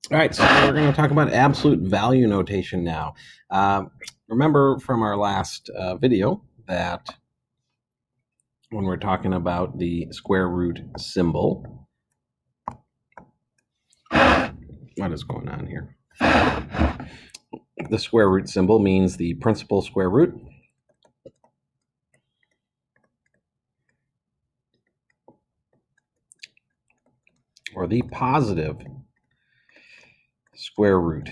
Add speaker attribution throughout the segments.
Speaker 1: All right, so we're going to talk about absolute value notation now. Remember from our last video that when we're talking about the square root symbol, what is going on here? The square root symbol means the principal square root. Or the positive square root.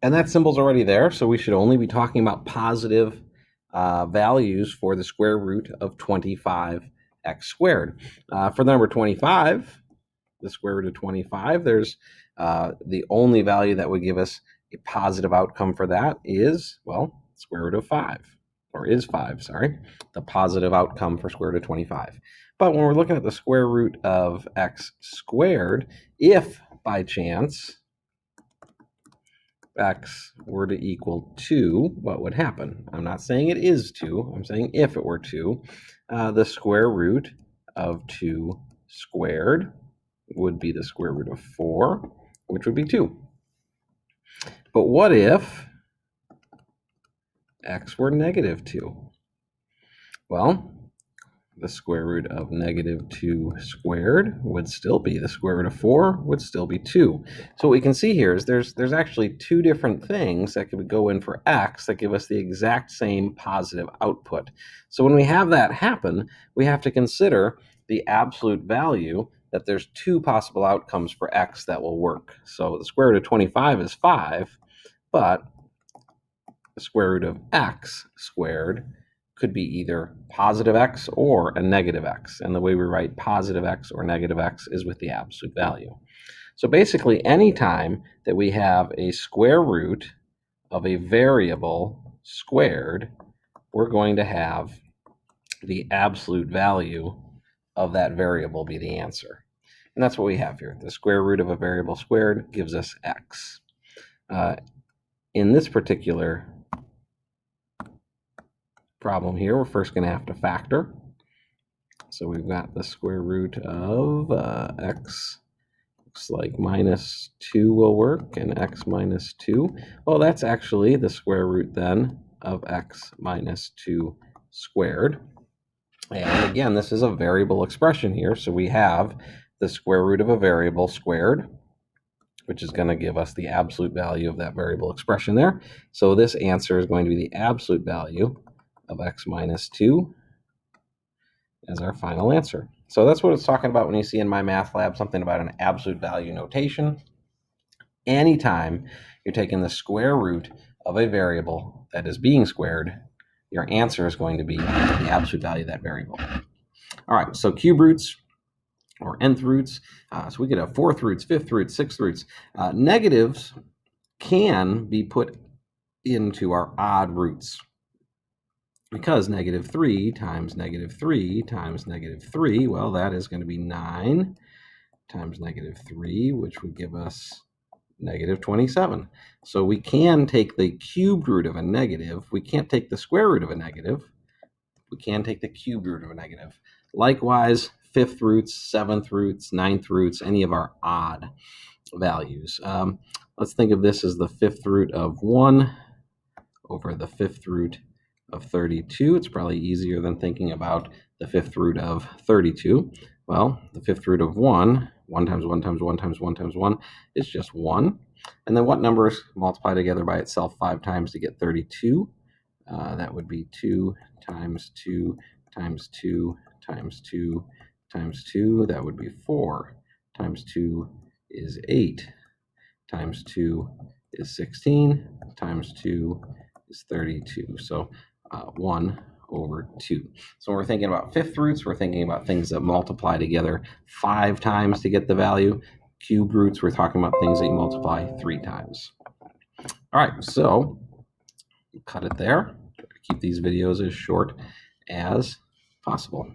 Speaker 1: And that symbol's already there, so we should only be talking about positive values for the square root of 25x squared. For the number 25, the square root of 25, there's the only value that would give us a positive outcome for that is, well, square root of 5, or is 5, sorry, the positive outcome for square root of 25. But when we're looking at the square root of x squared, if by chance x were to equal 2, what would happen? I'm not saying it is 2, I'm saying if it were 2, the square root of 2 squared would be the square root of 4, which would be 2. But what if x were negative 2? Well, the square root of negative 2 squared would still be the square root of 4, would still be 2. So what we can see here is there's actually two different things that could go in for x that give us the exact same positive output. So when we have that happen, we have to consider the absolute value that there's two possible outcomes for x that will work. So the square root of 25 is 5, but the square root of x squared could be either positive x or a negative x. And the way we write positive x or negative x is with the absolute value. So basically, anytime that we have a square root of a variable squared, we're going to have the absolute value of that variable be the answer. And that's what we have here. The square root of a variable squared gives us x. In this particular problem here, we're first going to have to factor. So we've got the square root of x, looks like minus 2 will work, and x minus 2. Well, that's actually the square root then of x minus 2 squared. And again, this is a variable expression here, so we have the square root of a variable squared, which is going to give us the absolute value of that variable expression there. So this answer is going to be the absolute value of x minus 2 as our final answer. So that's what it's talking about when you see in my math lab something about an absolute value notation. Anytime you're taking the square root of a variable that is being squared, your answer is going to be the absolute value of that variable. All right, so cube roots or nth roots. So we could have fourth roots, fifth roots, sixth roots. Negatives can be put into our odd roots, because negative 3 times negative 3 times negative 3, well, that is going to be 9 times negative 3, which would give us negative 27. So we can take the cubed root of a negative. We can't take the square root of a negative. We can take the cubed root of a negative. Likewise, fifth roots, seventh roots, ninth roots, any of our odd values. Let's think of this as the fifth root of 1 over the fifth root of 32. It's probably easier than thinking about the fifth root of 32. Well, the fifth root of 1 times 1 times 1 times 1 times 1 is just 1. And then what numbers multiply together by itself 5 times to get 32? That would be 2 times 2 times 2 times 2 times 2. That would be 4 times 2 is 8 times 2 is 16 times 2 is 32. So 1 over 2. So when we're thinking about fifth roots, we're thinking about things that multiply together 5 times to get the value. Cube roots, we're talking about things that you multiply 3 times. All right, so cut it there. Keep these videos as short as possible.